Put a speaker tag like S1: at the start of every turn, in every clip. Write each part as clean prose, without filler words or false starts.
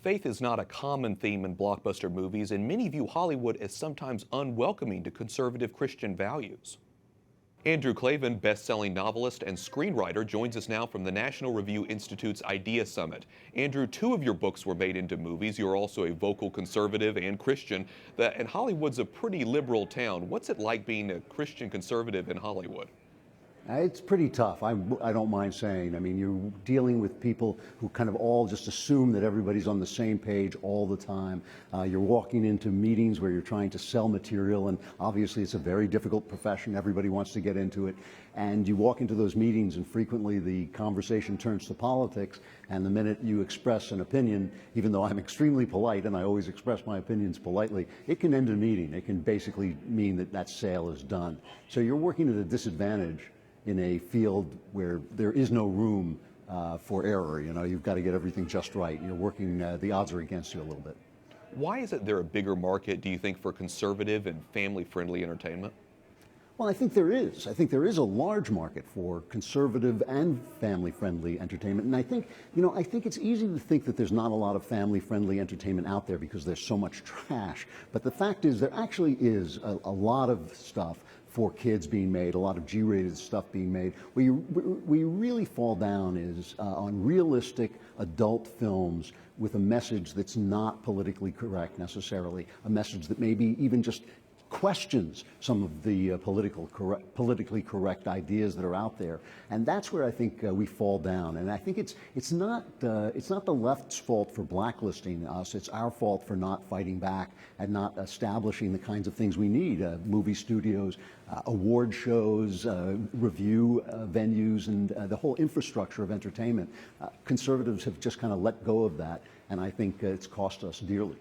S1: Faith is not a common theme in blockbuster movies, and many view Hollywood as sometimes unwelcoming to conservative Christian values. Andrew Klavan, best-selling novelist and screenwriter, joins us now from the National Review Institute's Idea Summit. Andrew, two of your books were made into movies. You're also a vocal conservative and Christian, and Hollywood's a pretty liberal town. What's it like being a Christian conservative in Hollywood?
S2: It's pretty tough, I don't mind saying. I mean, you're dealing with people who kind of all just assume that everybody's on the same page all the time. You're walking into meetings where you're trying to sell material, and obviously it's a very difficult profession. Everybody wants to get into it. And you walk into those meetings, and frequently the conversation turns to politics, and the minute you express an opinion, even though I'm extremely polite, and I always express my opinions politely, it can end a meeting. It can basically mean that that sale is done. So you're working at a disadvantage in a field where there is no room for error. You know, you've got to get everything just right. You're working, the odds are against you a little bit.
S1: Why isn't there a bigger market, do you think, for conservative and family-friendly entertainment?
S2: Well, I think there is. I think there is a large market for conservative and family-friendly entertainment. And I think, I think it's easy to think that there's not a lot of family-friendly entertainment out there because there's so much trash. But the fact is there actually is a lot of stuff for kids being made, a lot of G-rated stuff being made. Where you really fall down is on realistic adult films with a message that's not politically correct necessarily, a message that maybe even just questions some of the politically correct ideas that are out there, and that's where I think we fall down. And I think it's not the left's fault for blacklisting us; it's our fault for not fighting back and not establishing the kinds of things we need: movie studios, award shows, review venues, and the whole infrastructure of entertainment. Conservatives have just kind of let go of that, and I think it's cost us dearly.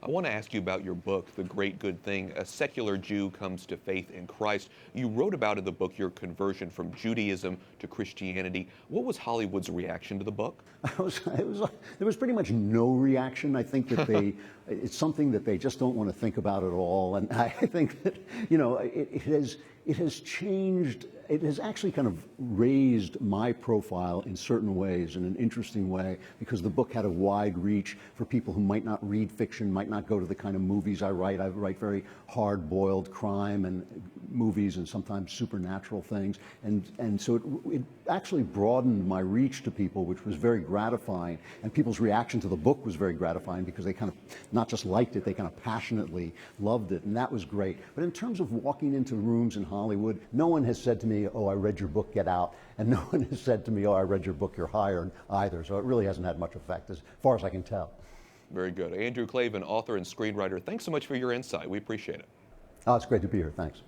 S1: I want to ask you about your book, The Great Good Thing. A secular Jew comes to faith in Christ. You wrote about in the book your conversion from Judaism to Christianity. What was Hollywood's reaction to the book?
S2: There was pretty much no reaction. I think that it's something that they just don't want to think about at all. And I think that, it has changed. It has actually kind of raised my profile in certain ways, in an interesting way, because the book had a wide reach for people who might not read fiction, might not go to the kind of movies I write. I write very hard-boiled crime and movies and sometimes supernatural things. And so it actually broadened my reach to people, which was very gratifying. And people's reaction to the book was very gratifying because they kind of not just liked it, they kind of passionately loved it. And that was great. But in terms of walking into rooms in Hollywood, no one has said to me, "Oh, I read your book, get out." And no one has said to me, "Oh, I read your book, you're hired," either. So it really hasn't had much effect as far as I can tell.
S1: Very good. Andrew Klavan, author and screenwriter, thanks so much for your insight. We appreciate it.
S2: Oh, it's great to be here. Thanks.